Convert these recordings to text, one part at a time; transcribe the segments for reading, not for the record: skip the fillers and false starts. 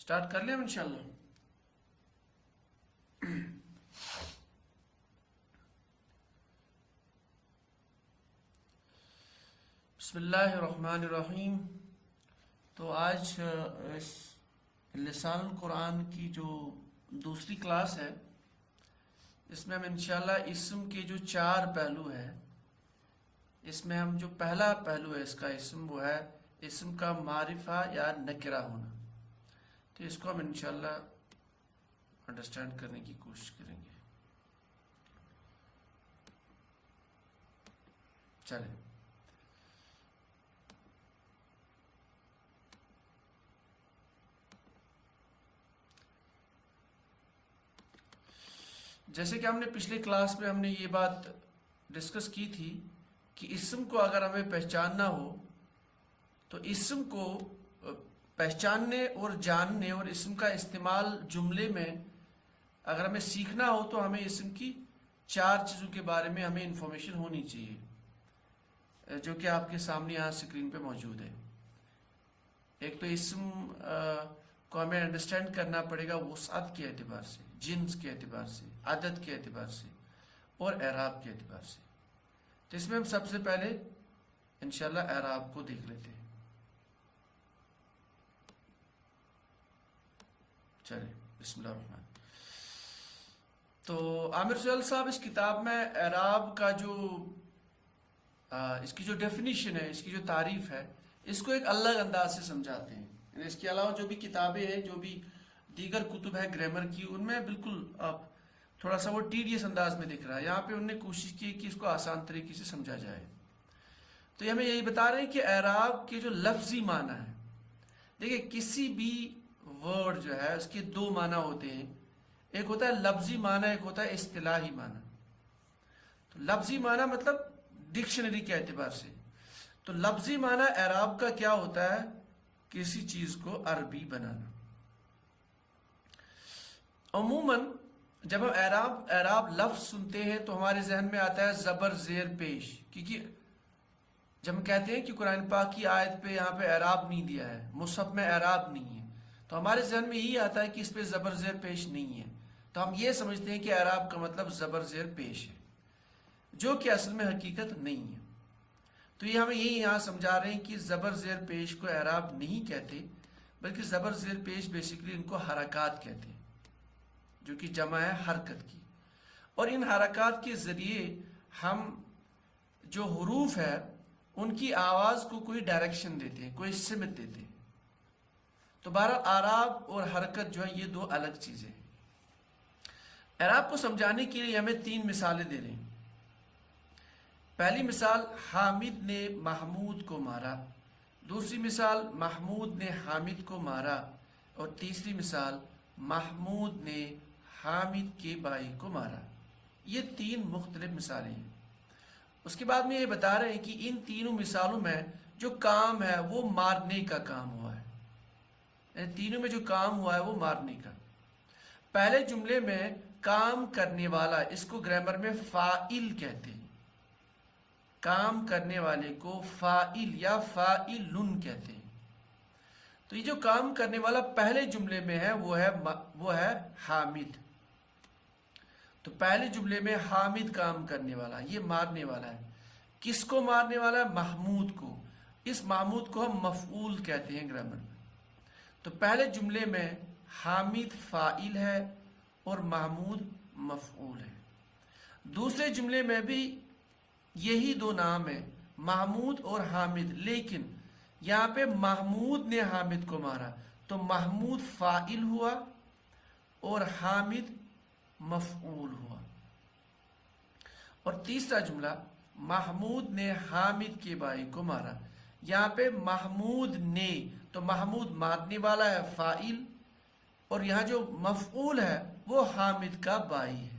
Start کر لیں ہم انشاءاللہ. بسم اللہ الرحمن الرحیم. تو آج اس لسان القرآن کی جو دوسری کلاس ہے، اس میں ہم انشاءاللہ اسم کے جو 4 پہلو ہیں، اس میں ہم جو پہلا پہلو ہے اس کا اسم، وہ ہے اسم کا معرفہ یا نکرہ ہونا. تو اس کو ہم انشاءاللہ انڈرسٹینڈ کرنے کی کوشش کریں گے. چلیں. جیسے کہ ہم نے پچھلے کلاس میں ہم نے یہ بات ڈسکس کی تھی کہ اسم کو اگر ہمیں پہچاننا ہو تو اسم کو پہچاننے اور جاننے اور اسم کا استعمال جملے میں اگر ہمیں سیکھنا ہو تو ہمیں اسم کی 4 چیزوں کے بارے میں ہمیں انفارمیشن ہونی چاہیے، جو کہ آپ کے سامنے یہاں اسکرین پہ موجود ہے. ایک تو اسم کو ہمیں انڈرسٹینڈ کرنا پڑے گا وسعت کے اعتبار سے، جنس کے اعتبار سے، عدد کے اعتبار سے اور اعراب کے اعتبار سے. تو اس میں ہم سب سے پہلے انشاءاللہ اعراب کو دیکھ لیتے ہیں. چلیں بسم اللہ الرحمن. تو عامر سہیل صاحب اس کتاب میں اعراب کا جو اس کی جو ڈیفینیشن ہے، اس کی جو تعریف ہے، اس کو ایک الگ انداز سے سمجھاتے ہیں. اس کے علاوہ جو بھی کتابیں ہیں، جو بھی دیگر کتب ہے گرامر کی، ان میں بالکل تھوڑا سا وہ ٹیڈیس انداز میں دکھ رہا ہے. یہاں پہ انہوں نے کوشش کی کہ اس کو آسان طریقے سے سمجھا جائے. تو یہ ہمیں یہی بتا رہے ہیں کہ اعراب کے جو لفظی معنی ہے، دیکھیں کسی بھی ورڈ جو ہے اس کے 2 معنی ہوتے ہیں. ایک ہوتا ہے لفظی معنی، ایک ہوتا ہے اصطلاحی معنی. تو لفظی معنی مطلب ڈکشنری کے اعتبار سے. تو لفظی معنی اعراب کا کیا ہوتا ہے؟ کسی چیز کو عربی بنانا. عموماً جب ہم اعراب لفظ سنتے ہیں تو ہمارے ذہن میں آتا ہے زبر زیر پیش، کیونکہ جب ہم کہتے ہیں کہ قرآن پاک کی آیت پہ یہاں پہ اعراب نہیں دیا ہے، مصحف میں اعراب نہیں ہے، تو ہمارے ذہن میں یہی آتا ہے کہ اس پہ زبر زیر پیش نہیں ہے. تو ہم یہ سمجھتے ہیں کہ اعراب کا مطلب زبر زیر پیش ہے، جو کہ اصل میں حقیقت نہیں ہے. تو یہ ہمیں یہی یہاں سمجھا رہے ہیں کہ زبر زیر پیش کو اعراب نہیں کہتے، بلکہ زبر زیر پیش بیسیکلی ان کو حرکات کہتے ہیں، جو کہ جمع ہے حرکت کی. اور ان حرکات کے ذریعے ہم جو حروف ہے ان کی آواز کو کوئی ڈائریکشن دیتے ہیں، کوئی سمت دیتے ہیں. تو بہرحال اعراب اور حرکت جو ہے یہ 2 الگ چیزیں ہیں. اعراب کو سمجھانے کے لیے ہمیں 3 مثالیں دے رہے ہیں. پہلی مثال، حامد نے محمود کو مارا. دوسری مثال، محمود نے حامد کو مارا. اور تیسری مثال، محمود نے حامد کے بھائی کو مارا. یہ 3 مختلف مثالیں ہیں. اس کے بعد میں یہ بتا رہے ہیں کہ ان تینوں مثالوں میں جو کام ہے وہ مارنے کا کام ہوا ہے. ان تینوں میں جو کام ہوا ہے وہ مارنے کا. پہلے جملے میں کام کرنے والا، اس کو گرامر میں فاعل کہتے ہیں. کام کرنے والے کو فاعل یا فاعلن کہتے ہیں. تو یہ جو کام کرنے والا پہلے جملے میں ہے وہ ہے حامد. تو پہلے جملے میں حامد کام کرنے والا، یہ مارنے والا ہے. کس کو مارنے والا ہے؟ محمود کو. اس محمود کو ہم مفعول کہتے ہیں گرامر میں. تو پہلے جملے میں حامد فاعل ہے اور محمود مفعول ہے. دوسرے جملے میں بھی یہی 2 نام ہیں، محمود اور حامد، لیکن یہاں پہ محمود نے حامد کو مارا تو محمود فاعل ہوا اور حامد مفعول ہوا. اور تیسرا جملہ، محمود نے حامد کے بھائی کو مارا. یہاں پہ محمود نے، تو محمود مارنے والا ہے فاعل، اور یہاں جو مفعول ہے وہ حامد کا بھائی ہے.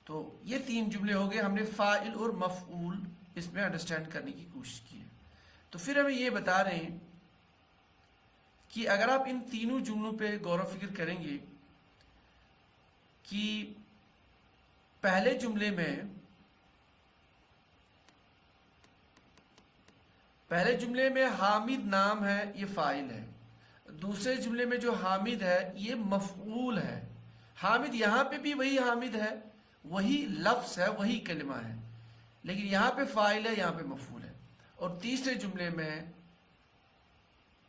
تو یہ 3 جملے ہو گئے. ہم نے فاعل اور مفعول اس میں انڈرسٹینڈ کرنے کی کوشش کی ہے. تو پھر ہمیں یہ بتا رہے ہیں کہ اگر آپ ان تینوں جملوں پہ غور و فکر کریں گے کہ پہلے جملے میں حامد نام ہے، یہ فاعل ہے. دوسرے جملے میں جو حامد ہے یہ مفعول ہے. حامد یہاں پہ بھی وہی حامد ہے، وہی لفظ ہے، وہی کلمہ ہے، لیکن یہاں پہ فاعل ہے، یہاں پہ مفعول ہے. اور تیسرے جملے میں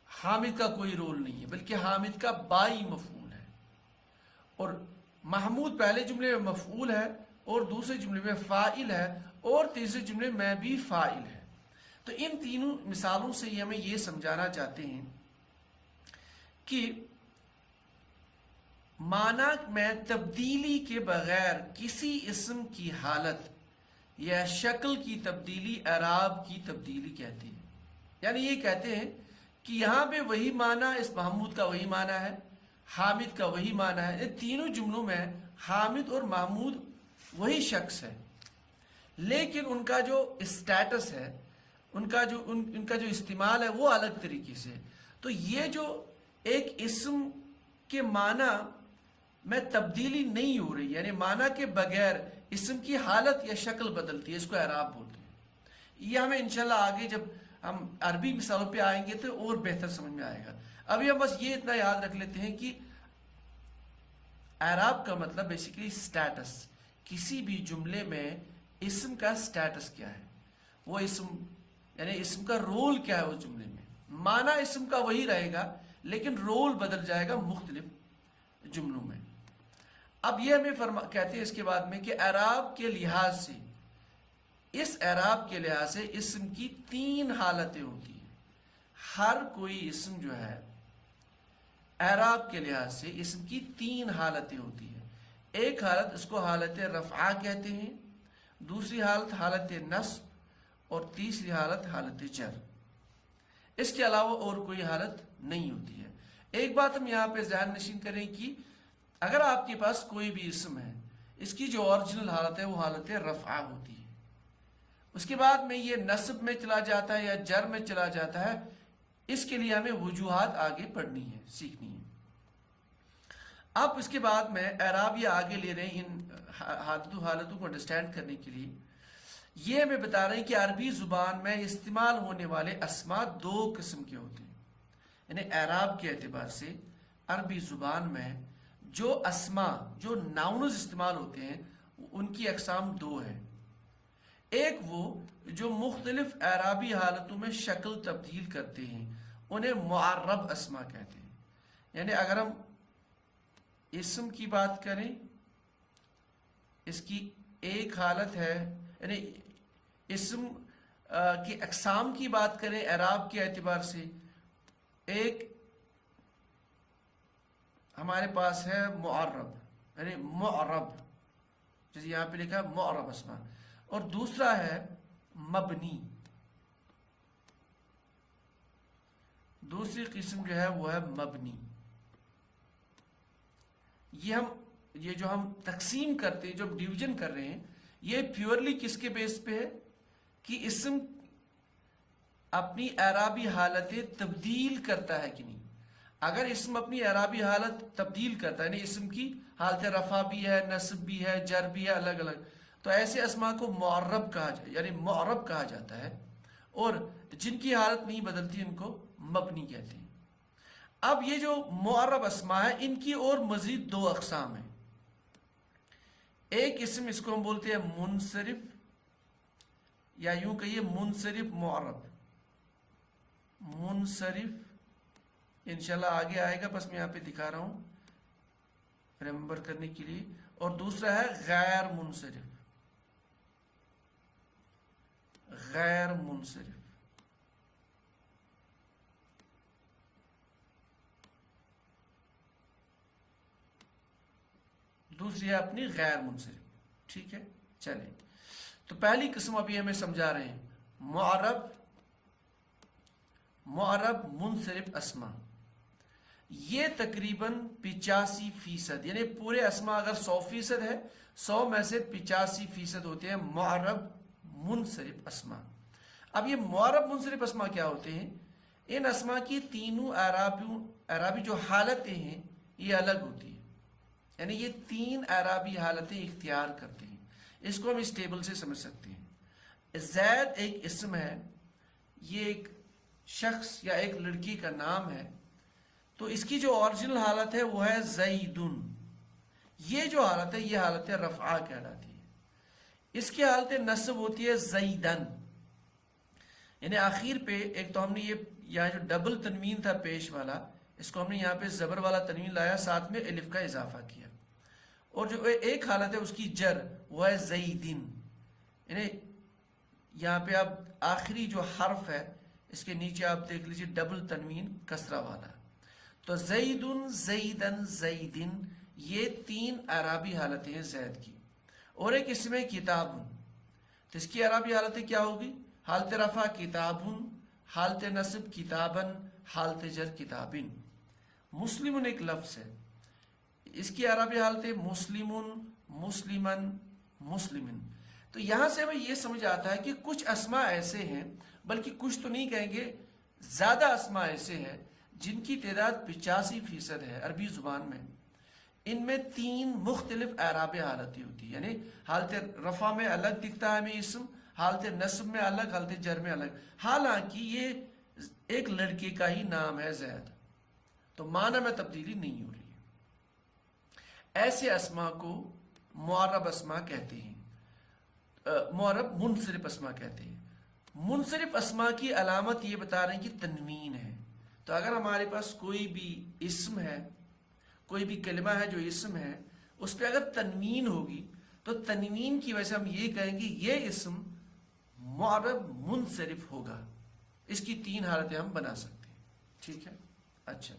حامد کا کوئی رول نہیں ہے، بلکہ حامد کا بائی مفعول ہے. اور محمود پہلے جملے میں مفعول ہے، اور دوسرے جملے میں فاعل ہے، اور تیسرے جملے میں بھی فاعل ہے. تو ان تینوں مثالوں سے ہمیں یہ سمجھانا چاہتے ہیں کہ معنی میں تبدیلی کے بغیر کسی اسم کی حالت یا شکل کی تبدیلی اعراب کی تبدیلی کہتے ہیں. یعنی یہ کہتے ہیں کہ یہاں پہ وہی معنی، اس محمود کا وہی معنی ہے، حامد کا وہی معنی ہے. ان تینوں جملوں میں حامد اور محمود وہی شخص ہے، لیکن ان کا جو اسٹیٹس ہے، ان کا جو استعمال ہے وہ الگ طریقے سے. تو یہ جو ایک اسم کے معنی میں تبدیلی نہیں ہو رہی، یعنی معنی کے بغیر اسم کی حالت یا شکل بدلتی ہے، اس کو اعراب بولتے ہیں. یہ ہمیں انشاءاللہ آگے جب ہم عربی مثالوں پہ آئیں گے تو اور بہتر سمجھ میں آئے گا. ابھی ہم بس یہ اتنا یاد رکھ لیتے ہیں کہ اعراب کا مطلب بیسیکلی سٹیٹس. کسی بھی جملے میں اسم کا سٹیٹس کیا ہے، وہ اسم یعنی اسم کا رول کیا ہے اس جملے میں. معنی اسم کا وہی رہے گا، لیکن رول بدل جائے گا مختلف جملوں میں. اب یہ ہمیں کہتے ہیں اس کے بعد میں کہ اعراب کے لحاظ سے، اس اعراب کے لحاظ سے اسم کی 3 حالتیں ہوتی ہیں. ہر کوئی اسم جو ہے اعراب کے لحاظ سے اسم کی 3 حالتیں ہوتی ہیں. ایک حالت اس کو حالت رفعہ کہتے ہیں، دوسری حالت حالت نصب، اور تیسری حالت حالت جر. اس کے علاوہ اور کوئی حالت نہیں ہوتی ہے. ایک بات ہم یہاں پہ ذہن نشین کریں کہ اگر آپ کے پاس کوئی بھی اسم ہے، اس کی جو اوریجنل حالت ہے وہ حالت رفعہ ہوتی ہے. اس کے بعد میں یہ نصب میں چلا جاتا ہے یا جر میں چلا جاتا ہے. اس کے لیے ہمیں وجوہات آگے پڑھنی ہے، سیکھنی ہے. اب اس کے بعد میں اعراب یہ آگے لے رہے ہیں ان حالتوں کو انڈرسٹینڈ کرنے کے لیے. یہ ہمیں بتا رہے ہیں کہ عربی زبان میں استعمال ہونے والے اسما 2 قسم کے ہوتے ہیں. یعنی اعراب کے اعتبار سے عربی زبان میں جو اسما، جو ناؤنز استعمال ہوتے ہیں، ان کی اقسام 2 ہیں. ایک وہ جو مختلف اعرابی حالتوں میں شکل تبدیل کرتے ہیں، انہیں معرب اسما کہتے ہیں. یعنی اگر ہم اسم کی بات کریں، اس کی ایک حالت ہے، یعنی اسم کی اقسام کی بات کریں اعراب کے اعتبار سے، ایک ہمارے پاس ہے معرب، یعنی معرب جیسے یہاں پہ لکھا ہے معرب اسما، اور دوسرا ہے مبنی. دوسری قسم جو ہے وہ ہے مبنی. یہ جو ہم تقسیم کرتے ہیں، جو ڈویژن کر رہے ہیں، یہ پیورلی کس کے بیس پہ ہے کہ اسم اپنی اعرابی حالتیں تبدیل کرتا ہے کہ نہیں. اگر اسم اپنی اعرابی حالت تبدیل کرتا ہے، یعنی اسم کی حالت رفع بھی ہے، نصب بھی ہے، جر بھی ہے، الگ الگ، تو ایسے اسما کو معرب کہا جائے، یعنی معرب کہا جاتا ہے. اور جن کی حالت نہیں بدلتی ان کو مبنی کہتے ہیں. اب یہ جو معرب اسما ہے، ان کی اور مزید 2 اقسام ہیں. ایک اسم، اس کو ہم بولتے ہیں منصرف، یا یوں کہیے منصرف معرب. منصرف انشاءاللہ آگے آئے گا، بس میں یہاں پہ دکھا رہا ہوں ریمبر کرنے کے لیے. اور دوسرا ہے غیر منصرف. غیر منصرف دوسری ہے اپنی غیر منصرف. ٹھیک ہے، چلیں. تو پہلی قسم ابھی ہمیں سمجھا رہے ہیں، معرب منصرف اسما. یہ تقریباً 85%، یعنی پورے اسما اگر 100% ہے، 100 میں سے 85% ہوتے ہیں معرب منصرف اسما. اب یہ معرب منصرف اسما کیا ہوتے ہیں؟ ان اسما کی تینوں اعرابی جو حالتیں ہیں یہ الگ ہوتی ہیں. یعنی یہ 3 اعرابی حالتیں اختیار کرتے ہیں. اس کو ہم اس ٹیبل سے سمجھ سکتے ہیں. زید ایک اسم ہے، یہ ایک شخص یا ایک لڑکی کا نام ہے. تو اس کی جو اوریجنل حالت ہے وہ ہے زیدن. یہ جو حالت ہے یہ حالت رفعہ کہلاتی ہے. اس کی حالت نصب ہوتی ہے زیدن، یعنی آخر پہ ایک تو ہم نے یہ یہاں جو ڈبل تنوین تھا پیش والا، اس کو ہم نے یہاں پہ زبر والا تنوین لایا، ساتھ میں الف کا اضافہ کیا. اور جو ایک حالت ہے اس کی جر وہ ہے زیدن، یعنی یہاں پہ اب آخری جو حرف ہے اس کے نیچے آپ دیکھ لیجیے ڈبل تنوین کسرہ والا. تو زیدن، زیدن، زیدن، یہ تین اعرابی حالتیں ہیں زید کی. اور ایک اس میں کتابن، تو اس کی اعرابی حالتیں کیا ہوگی؟ حالت رفع کتابن، حالت نصب کتابن، حالت جر کتابن. مسلمن ایک لفظ ہے، اس کی عربی حالت ہے مسلمن، مسلمن، مسلمن. تو یہاں سے ہمیں یہ سمجھ آتا ہے کہ کچھ اسماء ایسے ہیں، بلکہ کچھ تو نہیں کہیں گے، زیادہ اسماء ایسے ہیں جن کی تعداد 85% ہے عربی زبان میں. ان میں تین مختلف اعراب حالتیں ہوتی ہیں، یعنی حالت رفع میں الگ دکھتا ہے ہمیں اسم، حالت نصب میں الگ، حالت جر میں الگ، حالانکہ یہ ایک لڑکے کا ہی نام ہے زید، تو معنی میں تبدیلی نہیں ہو رہی. ایسے اسماء کو معرب اسماء کہتے ہیں، معرب منصرف اسماء کہتے ہیں. منصرف اسماء کی علامت یہ بتا رہے ہیں کہ تنوین ہے. تو اگر ہمارے پاس کوئی بھی اسم ہے، کوئی بھی کلمہ ہے جو اسم ہے، اس پہ اگر تنوین ہوگی تو تنوین کی وجہ سے ہم یہ کہیں گے یہ اسم معرب منصرف ہوگا. اس کی تین حالتیں ہم بنا سکتے ہیں. ٹھیک ہے، اچھا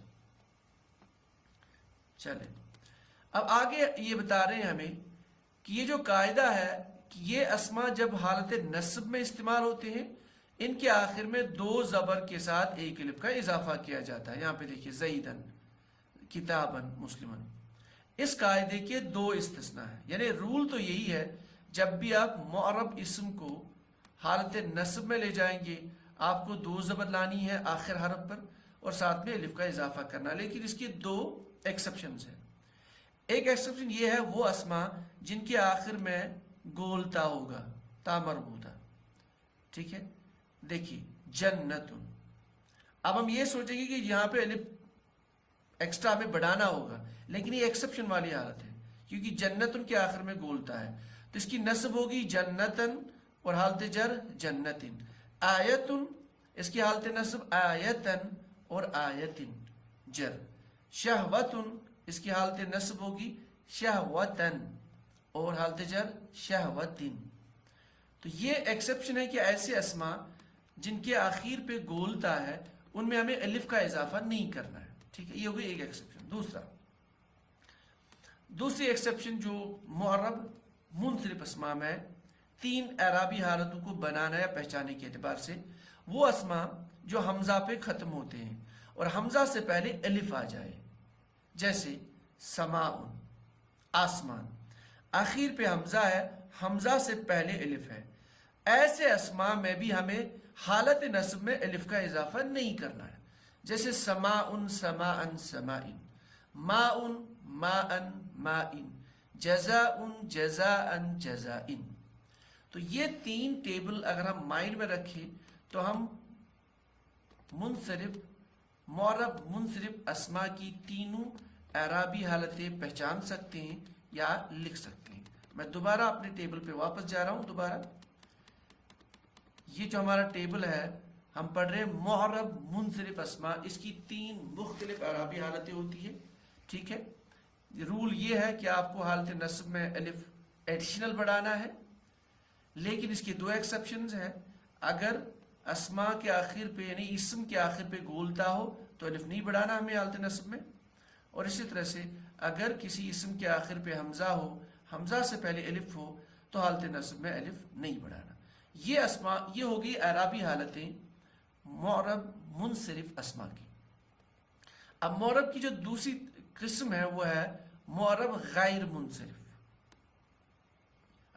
چلیں اب آگے یہ بتا رہے ہیں ہمیں کہ یہ جو قاعدہ ہے کہ یہ اسماء جب حالت نصب میں استعمال ہوتے ہیں ان کے آخر میں دو زبر کے ساتھ ایک الف کا اضافہ کیا جاتا ہے. یہاں پہ دیکھیے زیدن، کتابن، مسلمن. اس قاعدے کے دو استثناء ہیں، یعنی رول تو یہی ہے جب بھی آپ معرب اسم کو حالت نصب میں لے جائیں گے آپ کو دو زبر لانی ہے آخر حرف پر اور ساتھ میں الف کا اضافہ کرنا. لیکن اس کی دو ایکسپشنز ہیں. ایک ایکسپشن یہ ہے وہ اسماء جن کے آخر میں گولتا ہوگا، تا مربوطہ. ٹھیک ہے، دیکھیے جنتن. اب ہم یہ سوچیں گے کہ یہاں پہ الف ایکسٹرا میں بڑھانا ہوگا، لیکن یہ ایکسپشن والی حالت ہے کیونکہ جنتن کے آخر میں گولتا ہے، تو اس کی نصب ہوگی جنتن اور حالت جر جنتن. آیتن، اس کی حالت نصب آیتن اور آیتن جر. شہوتن، اس کی حالت نصب ہوگی شہوتن اور حالت جر شہوتن. تو یہ ایکسپشن ہے کہ ایسے اسماء جن کے آخر پہ گولتا ہے ان میں ہمیں الف کا اضافہ نہیں کرنا ہے. ٹھیک ہے، یہ ہوگی ایک ایکسپشن. دوسری ایکسپشن جو معرب منصرف اسماء میں تین اعرابی حالتوں کو بنانا یا پہچانے کے اعتبار سے، وہ اسماء جو حمزہ پہ ختم ہوتے ہیں اور حمزہ سے پہلے الف آ جائے، جیسے سماؤن، آسمان. آخر پہ حمزہ ہے، حمزہ سے پہلے الف ہے. ایسے اسماء میں بھی ہمیں حالت نصب میں الف کا اضافہ نہیں کرنا ہے، جیسے سماؤن، سماءن، سمائن، ماؤن، ماءن، مائن، جزاؤن، جزاءن، جزائن. تو یہ تین ٹیبل اگر ہم مائنڈ میں رکھیں تو ہم منصرف، معرب منصرف اسماء کی تینوں اعرابی حالتیں پہچان سکتے ہیں یا لکھ سکتے ہیں. میں دوبارہ اپنے ٹیبل پہ واپس جا رہا ہوں. دوبارہ یہ جو ہمارا ٹیبل ہے ہم پڑھ رہے ہیں معرب منصرف اسماء، اس کی تین مختلف اعرابی حالتیں ہوتی ہیں. ٹھیک ہے، رول یہ ہے کہ آپ کو حالت نصب میں الف ایڈیشنل بڑھانا ہے، لیکن اس کی دو ایکسپشنز ہیں. اگر اسماء کے آخر پہ یعنی اسم کے آخر پہ گولتا ہو تو الف نہیں بڑھانا ہمیں حالت نصب میں، اور اسی طرح سے اگر کسی اسم کے آخر پہ حمزہ ہو، حمزہ سے پہلے الف ہو تو حالت نصب میں الف نہیں بڑھانا. یہ اسماء، یہ ہوگی اعرابی حالتیں معرب منصرف اسماء کی. اب معرب کی جو دوسری قسم ہے وہ ہے معرب غیر منصرف.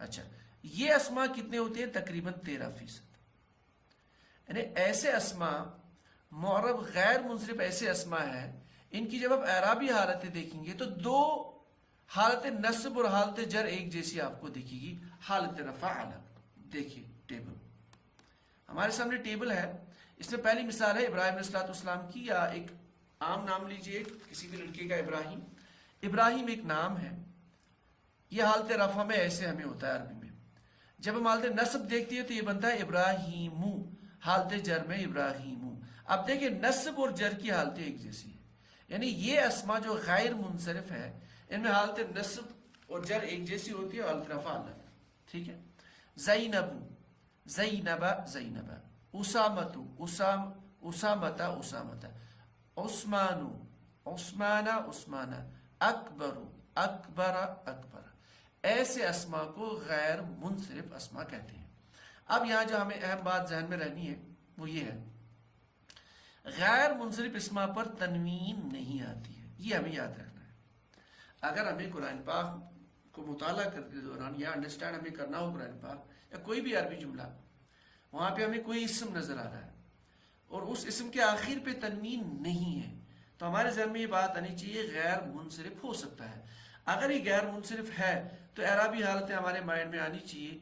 اچھا، یہ اسماء کتنے ہوتے ہیں؟ تقریباً 13%. یعنی ایسے اسماء معرب غیر منصرف ایسے اسماء ہیں ان کی جب آپ اعرابی حالتیں دیکھیں گے تو دو حالت نصب اور حالت جر ایک جیسی آپ کو دکھے گی، حالت رفع الگ. دیکھیے ٹیبل ہمارے سامنے ٹیبل ہے، اس میں پہلی مثال ہے ابراہیم علیہ السلام کی، یا ایک عام نام لیجئے کسی بھی لڑکے کا ابراہیم. ابراہیم ایک نام ہے. یہ حالت رفع میں ایسے ہمیں ہوتا ہے عربی میں. جب ہم حالت نصب دیکھتے ہیں تو یہ بنتا ہے ابراہیمو. حالت جر میں ابراہیمو. اب دیکھیں نصب اور جر کی حالتیں ایک جیسی ہیں. یعنی یہ اسما جو غیر منصرف ہے ان میں حالت نصب اور جر ایک جیسی ہوتی ہے اور حالت رفع الگ. ٹھیک ہے. زینبو زینبا زینبا. اسامتو اسامتا اسامتا. عثمانو عثمانا عثمانا. اکبرو اکبر اکبر. ایسے اسما کو غیر منصرف اسما کہتے ہیں. اب یہاں جو ہمیں اہم بات ذہن میں رہنی ہے وہ یہ ہے غیر منصرف اسما پر تنوین نہیں آتی ہے. یہ ہمیں یاد رکھنا ہے. اگر ہمیں قرآن پاک کو مطالعہ کرتے دوران یا انڈرسٹینڈ ہمیں کرنا ہو قرآن پاک یا کوئی بھی عربی جملہ وہاں پہ ہمیں کوئی اسم نظر آ رہا ہے اور اس اسم کے آخر پہ تنوین نہیں ہے تو ہمارے ذہن میں یہ بات آنی چاہیے غیر منصرف ہو سکتا ہے. اگر یہ غیر منصرف ہے تو اعرابی حالتیں ہمارے مائنڈ میں آنی چاہیے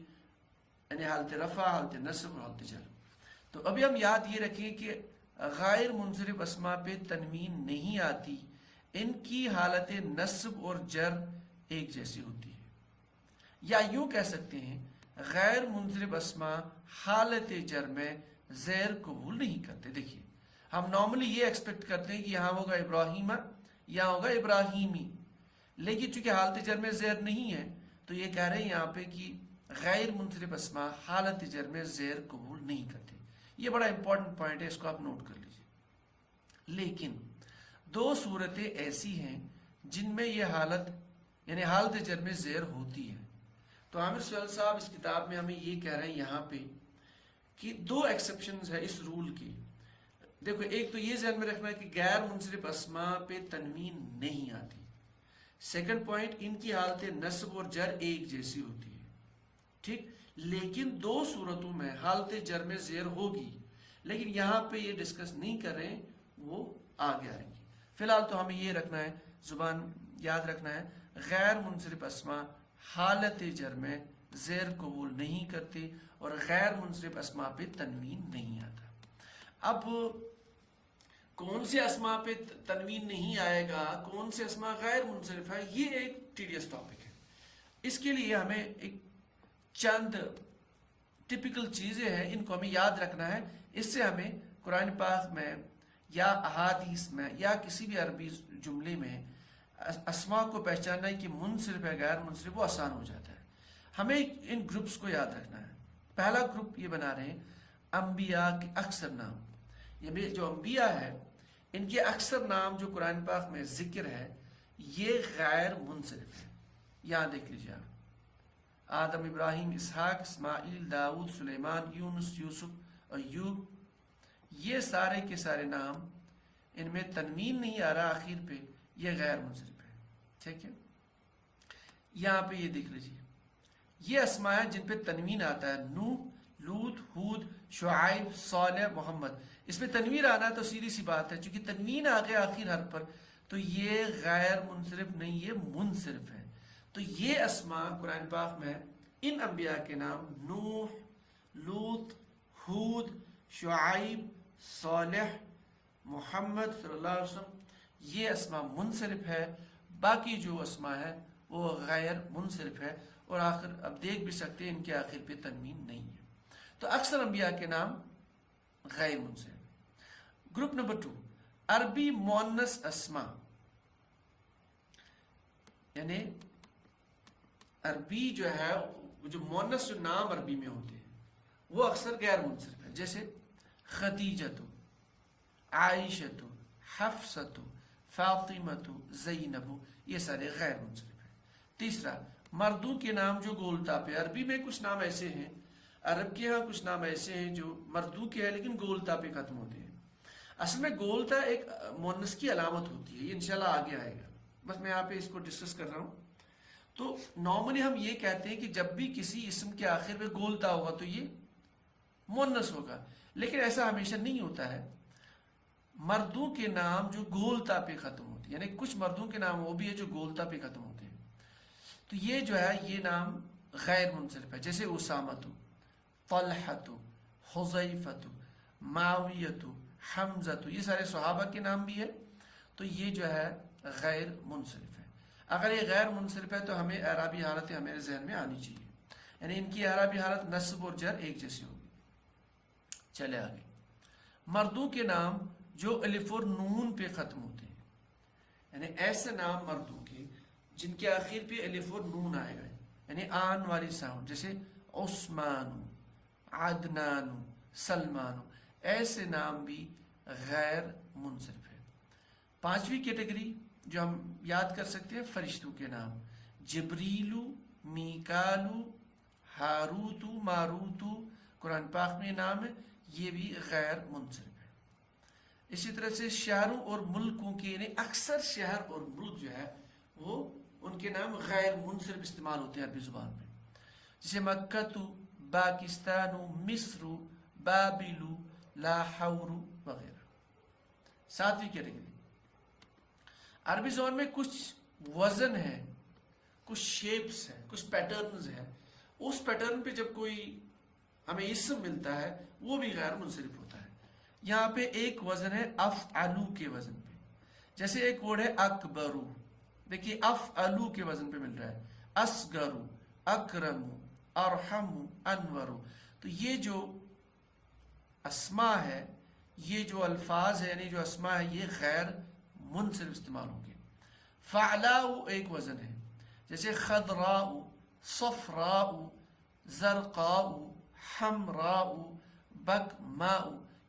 یعنی حالت رفع حالت نصب اور حالت جر. تو ابھی ہم یاد یہ رکھیں کہ غیر منصرف اسما پہ تنوین نہیں آتی. ان کی حالت نصب اور جر ایک جیسی ہوتی ہے. یا یوں کہہ سکتے ہیں غیر منصرف اسما حالت جر میں زیر قبول نہیں کرتے. دیکھیے ہم نارملی یہ ایکسپیکٹ کرتے ہیں کہ یہاں ہوگا ابراہیمہ یہاں ہوگا ابراہیمی لیکن چونکہ حالت جر میں زیر نہیں ہے تو یہ کہہ رہے ہیں یہاں پہ کہ غیر منصرف اسما حالت جر میں زیر قبول نہیں کرتے. یہ بڑا امپورٹنٹ پوائنٹ ہے اس کو آپ نوٹ کر لیجیے. لیکن دو صورتیں ایسی ہیں جن میں یہ حالت یعنی حالت جر میں زیر ہوتی ہے. تو عامر سہیل صاحب اس کتاب میں ہمیں یہ کہہ رہے ہیں یہاں پہ کہ دو ایکسیپشنز ہے اس رول کی. دیکھو ایک تو یہ ذہن میں رکھنا ہے کہ غیر منصرف اسما پہ تنوین نہیں آتی. سیکنڈ پوائنٹ ان کی حالت نصب اور جر ایک جیسی ہوتی ہے. ٹھیک. لیکن دو صورتوں میں حالت جر میں زیر ہوگی لیکن یہاں پہ یہ ڈسکس نہیں کر رہے وہ آگے آئیں گی. فی الحال تو ہمیں یہ رکھنا ہے زبان یاد رکھنا ہے غیر منصرف اسما حالت جر میں زیر قبول نہیں کرتے اور غیر منصرف اسما پہ تنوین نہیں آتا. اب کون سے اسما پہ تنوین نہیں آئے گا کون سے اسما غیر منصرف ہے یہ ایک ٹیڈیس ٹاپک ہے. اس کے لیے ہمیں ایک چند ٹپیکل چیزیں ہیں ان کو ہمیں یاد رکھنا ہے. اس سے ہمیں قرآن پاک میں یا احادیث میں یا کسی بھی عربی جملے میں اسما کو پہچاننا ہے کہ منصرف ہے غیر منصرف وہ آسان ہو جاتا ہے. ہمیں ان گروپس کو یاد رکھنا ہے. پہلا گروپ یہ بنا رہے ہیں انبیاء کے اکثر نام. یہ جو انبیاء ہے ان کے اکثر نام جو قرآن پاک میں ذکر ہے یہ غیر منصرف ہے. یہاں دیکھ لیجیے آپ آدم ابراہیم اسحاق اسماعیل داؤد سلیمان یونس یوسف ایوب یہ سارے کے سارے نام ان میں تنوین نہیں آ رہا آخر پہ یہ غیر منصرف ہے. ٹھیک ہے. یہاں پہ یہ دیکھ لیجیے یہ اسماء جن پہ تنوین آتا ہے نوح لوط ہود شعیب صالح محمد. اس پہ تنوین آنا تو سیدھی سی بات ہے چونکہ تنوین آ گیا آخر حرف پر تو یہ غیر منصرف نہیں یہ منصرف ہے. تو یہ اسماء قرآن پاک میں ان انبیاء کے نام نوح لوط ہود شعیب صالح محمد صلی اللہ علیہ وسلم یہ اسماء منصرف ہے. باقی جو اسماء ہے وہ غیر منصرف ہے اور آخر اب دیکھ بھی سکتے ہیں ان کے آخر پہ تنوین نہیں ہے. تو اکثر انبیاء کے نام غیر منصرف. گروپ نمبر 2 عربی مؤنث اسماء یعنی عربی جو ہے جو مؤنث جو نام عربی میں ہوتے ہیں وہ اکثر غیر منصرف ہے. جیسے خدیجۃ عائشۃ حفصۃ فاطمۃ زینب یہ سارے غیر منصرف ہیں. تیسرا مردوں کے نام جو گولتا پہ عربی میں کچھ نام ایسے ہیں عرب کے ہاں کچھ نام ایسے ہیں جو مردوں کے ہیں لیکن گولتا پہ ختم ہوتے ہیں. اصل میں گولتا ایک مؤنث کی علامت ہوتی ہے. یہ انشاءاللہ آگے آئے گا بس میں یہاں پہ اس کو ڈسکس کر رہا ہوں. تو نارملی ہم یہ کہتے ہیں کہ جب بھی کسی اسم کے آخر میں گولتا ہوگا تو یہ مؤنث ہوگا لیکن ایسا ہمیشہ نہیں ہوتا ہے. مردوں کے نام جو گولتا پہ ختم ہوتے ہیں یعنی کچھ مردوں کے نام وہ بھی ہے جو گولتا پہ ختم ہوتے ہیں تو یہ جو ہے یہ نام غیر منصرف ہے. جیسے اسامۃ طلحۃ حذیفۃ معاویۃ حمزۃ یہ سارے صحابہ کے نام بھی ہے تو یہ جو ہے غیر منصرف ہے. اگر یہ غیر منصرف ہے تو ہمیں اعرابی حالتیں ہمارے ذہن میں آنی چاہیے، یعنی ان کی اعرابی حالت نصب اور جر ایک جیسی ہوگی. چلے آگے. مردوں کے نام جو الف اور نون پہ ختم ہوتے ہیں، یعنی ایسے نام مردوں کے جن کے آخر پہ الف اور نون آئے گئے، یعنی آن والی ساؤنڈ، جیسے عثمان، عدنان، سلمان، ایسے نام بھی غیر منصرف ہے. پانچویں کیٹیگری جو ہم یاد کر سکتے ہیں، فرشتوں کے نام، جبریلو، میکالو، ہاروتو، ماروتو، قرآن پاک میں نام ہے، یہ بھی غیر منصرف ہے. اسی طرح سے شہروں اور ملکوں کے، یعنی اکثر شہر اور ملک جو ہے وہ ان کے نام غیر منصرف استعمال ہوتے ہیں عربی زبان میں، جیسے مکہ، پاکستان، مصر، بابلو، لاہور وغیرہ. ساتویں کیٹیگری، عربی زبان میں کچھ وزن ہے، کچھ شیپس ہیں، کچھ پیٹرنز ہیں، اس پیٹرن پہ جب کوئی ہمیں اسم ملتا ہے وہ بھی غیر منصرف ہوتا ہے. یہاں پہ ایک وزن ہے افعلو کے وزن پہ، جیسے ایک ورڈ ہے اکبرو، دیکھیے افعلو کے وزن پہ مل رہا ہے، اصغرو، اکرمو، ارحمو، انورو. تو یہ جو اسماء ہے، یہ جو الفاظ ہے، یعنی جو اسماء ہے، یہ غیر منصرف استعمال ہوں گے. فعلاؤ ایک وزن ہے، جیسے خضراء، صفراء، زرقاء، حمراء، بکماء،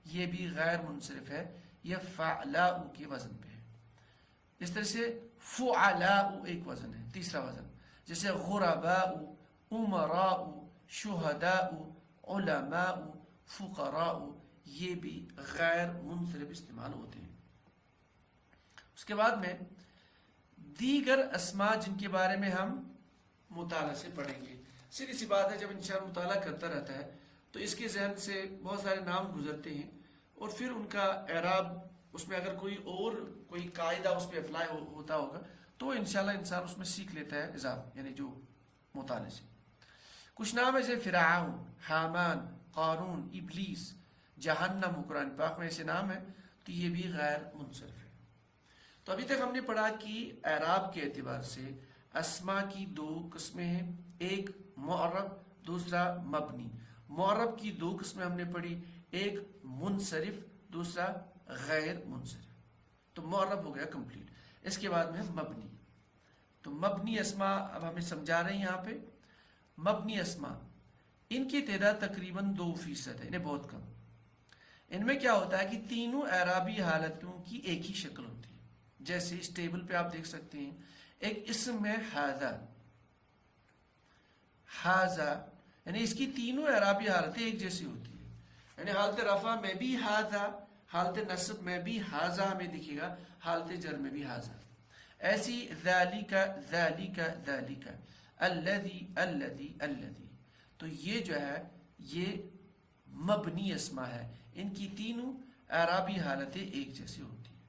یہ بھی غیر منصرف ہے، یہ فعلاء کے وزن پہ ہے. اس طرح سے فعلاء ایک وزن ہے، تیسرا وزن، جیسے غرباء، امراء، شہداء، علماء، فقراء، یہ بھی غیر منصرف استعمال ہوتے ہیں. اس کے بعد میں دیگر اسماء جن کے بارے میں ہم مطالعہ سے پڑھیں گے. سیدھی سی بات ہے، جب انسان مطالعہ کرتا رہتا ہے تو اس کے ذہن سے بہت سارے نام گزرتے ہیں، اور پھر ان کا اعراب، اس میں اگر کوئی قاعدہ اس پہ اپلائی ہوتا ہوگا تو انشاءاللہ انسان اس میں سیکھ لیتا ہے اضافہ، یعنی جو مطالعے سے. کچھ نام ہے جیسے فرعون، حامان، قارون، ابلیس، جہنم، قرآن پاک میں ایسے نام ہیں، تو یہ بھی غیر منصرف ہے. تو ابھی تک ہم نے پڑھا کہ اعراب کے اعتبار سے اسماء کی دو قسمیں ہیں، ایک معرب، دوسرا مبنی. معرب کی دو قسمیں ہم نے پڑھی، ایک منصرف، دوسرا غیر منصرف. تو معرب ہو گیا کمپلیٹ. اس کے بعد میں مبنی. تو مبنی اسماء اب ہمیں سمجھا رہے ہیں. یہاں پہ مبنی اسماء، ان کی تعداد تقریباً 2% ہے، انہیں بہت کم. ان میں کیا ہوتا ہے کہ تینوں اعرابی حالتوں کی ایک ہی شکل ہوتی ہے. جیسے اس ٹیبل پہ آپ دیکھ سکتے ہیں، ایک اسم ہے ھذا، ھذا، یعنی اس کی تینوں اعرابی حالتیں ایک جیسی ہوتی ہیں. یعنی حالت رفع میں بھی ھذا، حالت نصب میں بھی ھذا ہمیں دکھے گا، حالت جر میں بھی ھذا. ایسی ذالک، ذالک، ذالک، الذی، الذی، الذی. تو یہ جو ہے یہ مبنی اسماء ہے، ان کی تینوں اعرابی حالتیں ایک جیسی ہوتی ہیں.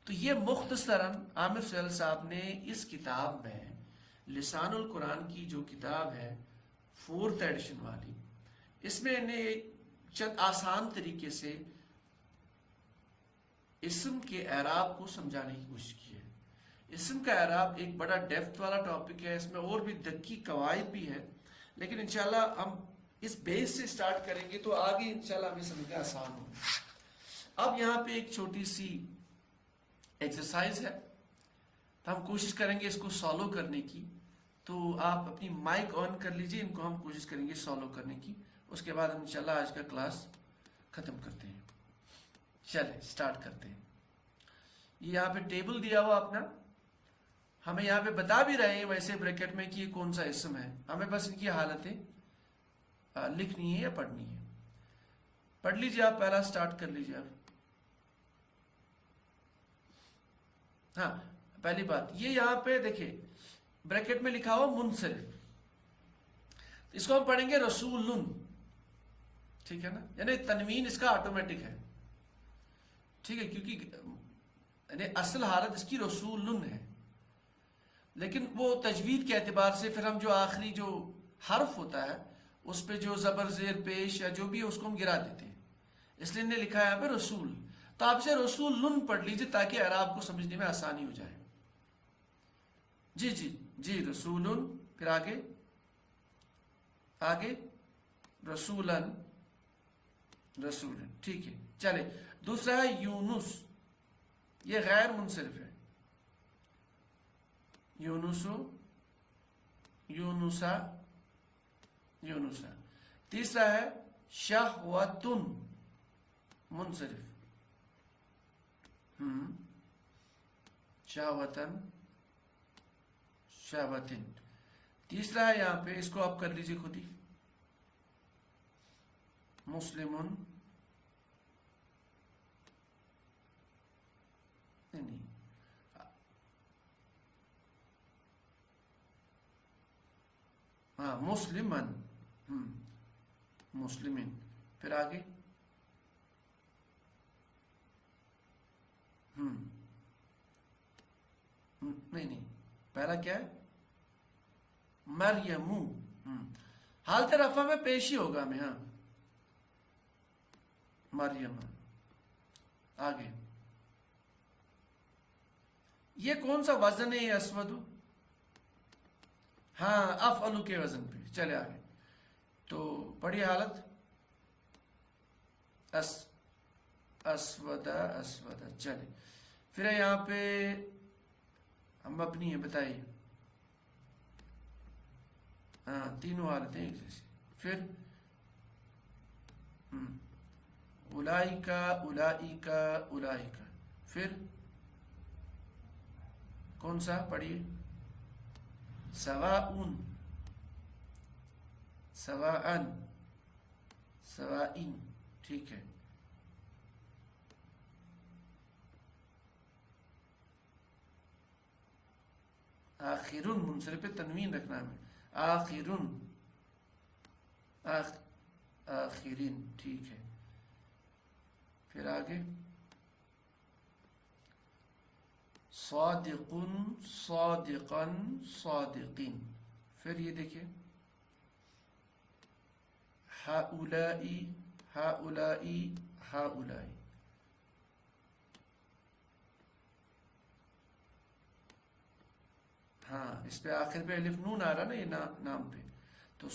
تو یہ مختصراً عامر سہیل صاحب نے اس کتاب میں، لسان القرآن کی جو کتاب ہے 4th ایڈیشن والی، اس میں انہیں چند آسان طریقے سے اسم کے اعراب کو سمجھانے کی کوشش کی ہے. اسم کا اعراب ایک بڑا ڈیپتھ والا ٹاپک ہے، اس میں اور بھی دقیق قواعد بھی ہے، لیکن انشاءاللہ ہم اس بیس سے سٹارٹ کریں گے تو آگے انشاءاللہ ہمیں سمجھنا آسان ہوگا. اب یہاں پہ ایک چھوٹی سی ایکسرسائز ہے، تو ہم کوشش کریں گے اس کو سالو کرنے کی. تو آپ اپنی مائک آن کر لیجئے، ان کو ہم کوشش کریں گے سالو کرنے کی. اس کے بعد ہم انشاءاللہ آج کا کلاس ختم کرتے ہیں. چلیں سٹارٹ کرتے ہیں. یہ یہاں پہ ٹیبل دیا ہوا اپنا، ہمیں یہاں پہ بتا بھی رہے ہیں ویسے بریکٹ میں کہ یہ کون سا اسم ہے، ہمیں بس ان کی حالتیں لکھنی ہے یا پڑھنی ہے. پڑھ لیجئے آپ، پہلا سٹارٹ کر لیجئے آپ. ہاں، پہلی بات یہ یہاں پہ دیکھیں بریکٹ میں لکھا ہوا منصرف، اس کو ہم پڑھیں گے رسولن، ٹھیک ہے نا، یعنی تنوین اس کا آٹومیٹک ہے، ٹھیک ہے، کیونکہ یعنی اصل حالت اس کی رسولن ہے، لیکن وہ تجوید کے اعتبار سے پھر ہم جو آخری جو حرف ہوتا ہے اس پہ جو زبر زیر پیش یا جو بھی ہے اس کو ہم گرا دیتے ہیں، اس لیے انہیں لکھا ہے یہاں پہ رسول. تو آپ اسے رسولن پڑھ لیجیے تاکہ اعراب کو سمجھنے میں آسانی ہو جائے. جی جی جی رسولن، پھر آگے آگے رسولن، رسولن، ٹھیک ہے. چلے دوسرا ہے یونس، یہ غیر منصرف ہے. یونسو، یونسا، یونسا. تیسرا ہے شہوتن، منصرف. شہوتن، شہوتن. تیسرا ہے یہاں پہ، اس کو آپ کر لیجیے خود ہی، مسلمن، نہیں ہاں مسلمن، مسلمین. پھر آگے نہیں پہلا کیا ہے؟ مریم. حالت رفع میں پیش ہی ہوگا ہمیں. ہاں مریم. آگے یہ کون سا وزن ہے؟ یہ اسودو، ہاں افعلو کے وزن پہ. چلے آگے تو پڑھی حالت اسودہ، اسودہ. چلے پھر یہاں پہ ہم مبنی ہے، بتائیے. ہاں تینوں حالتیں ایک جیسی. پھر اولائکا، اولائکا، اولائکا. پھر کون سا پڑھیے؟ سواءن، سواءن، سوائن. ٹھیک ہے. آخرن، منصرف پہ تنوین رکھنا ہمیں. آخرن، آخرین. ٹھیک ہے. پھر آگے صادقن، صادقن، صادقین. پھر یہ دیکھیے ہؤلائی، ہؤلائی، ہؤلائی. ہاں اس پہ آخر پہ الف نون آ رہا نا، یہ نام پہ. تو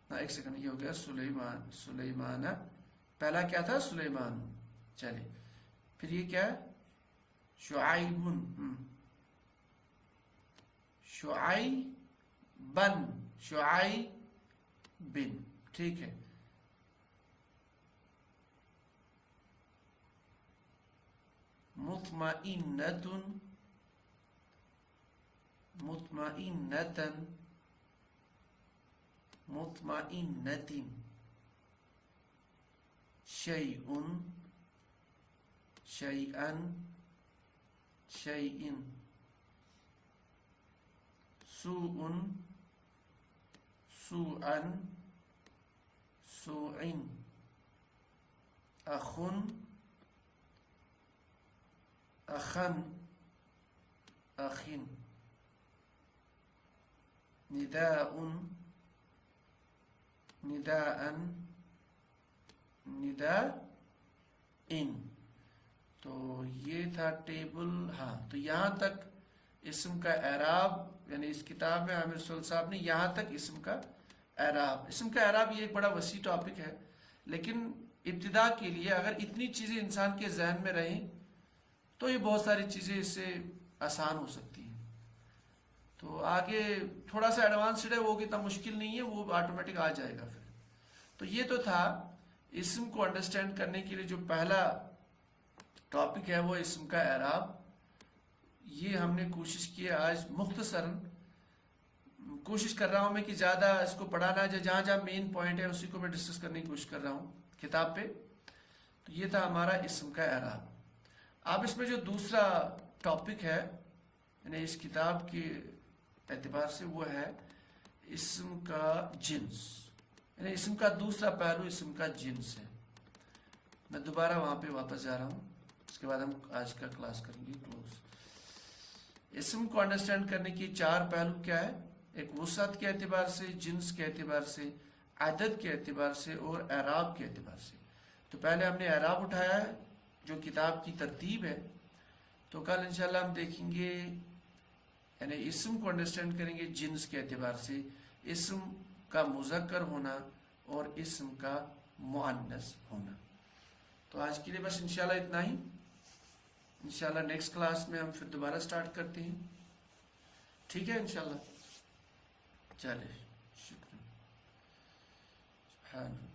ایک سیکنڈ، یہ ہو گیا سلیمان، سلیمان. پہلا کیا تھا؟ سلیمان. چلے پھر یہ کیا ہے؟ شعیبن، شعیبن، شعیبن. ٹھیک ہے. مطمئنتن، مطمئنتن، مطمئنتن. شیئن، شیئن، شیئن. سوءن، سوءن، سوءن. اخن، اخن، اخن. نداء، نداء، نداء. تو یہ تھا ٹیبل. ہاں تو یہاں تک اسم کا اعراب، یعنی اس کتاب میں عامر رسول صاحب نے یہاں تک اسم کا اعراب. اسم کا اعراب یہ ایک بڑا وسیع ٹاپک ہے، لیکن ابتدا کے لیے اگر اتنی چیزیں انسان کے ذہن میں رہیں تو یہ بہت ساری چیزیں اس سے آسان ہو سکتی ہیں. تو آگے تھوڑا سا ایڈوانسڈ ہے، وہ اتنا مشکل نہیں ہے، وہ آٹومیٹک آ جائے گا. پھر تو یہ تو تھا اسم کو انڈرسٹینڈ کرنے کے لیے جو پہلا ٹاپک ہے، وہ اسم کا اعراب. یہ ہم نے کوشش کی ہے آج مختصراً. کوشش کر رہا ہوں میں کہ زیادہ اس کو پڑھانا جائے، جہاں جہاں مین پوائنٹ ہے اسی کو میں ڈسکس کرنے کی کوشش کر رہا ہوں کتاب پہ. تو یہ تھا ہمارا اسم کا اعراب. اب اس میں جو دوسرا ٹاپک ہے، یعنی اس کتاب کے اعتبار سے، وہ ہے اسم کا جنس. یعنی اسم کا دوسرا پہلو اسم کا جنس ہے. میں دوبارہ وہاں پہ واپس جا رہا ہوں، اس کے بعد ہم آج کا کلاس کریں گے کلوز. اسم کو انڈرسٹینڈ کرنے کی چار پہلو کیا ہے؟ ایک وسعت کے اعتبار سے، جنس کے اعتبار سے، عدد کے اعتبار سے، اور اعراب کے اعتبار سے. تو پہلے ہم نے اعراب اٹھایا ہے جو کتاب کی ترتیب ہے، تو کل انشاءاللہ ہم دیکھیں گے، یعنی اسم کو انڈرسٹینڈ کریں گے جنس کے اعتبار سے، اسم کا مذکر ہونا اور اسم کا مؤنث ہونا۔ تو آج کے لیے بس انشاءاللہ اتنا ہی، انشاءاللہ نیکسٹ کلاس میں ہم پھر دوبارہ سٹارٹ کرتے ہیں، ٹھیک ہے انشاءاللہ؟ چلے، شکریہ، سبحان اللہ۔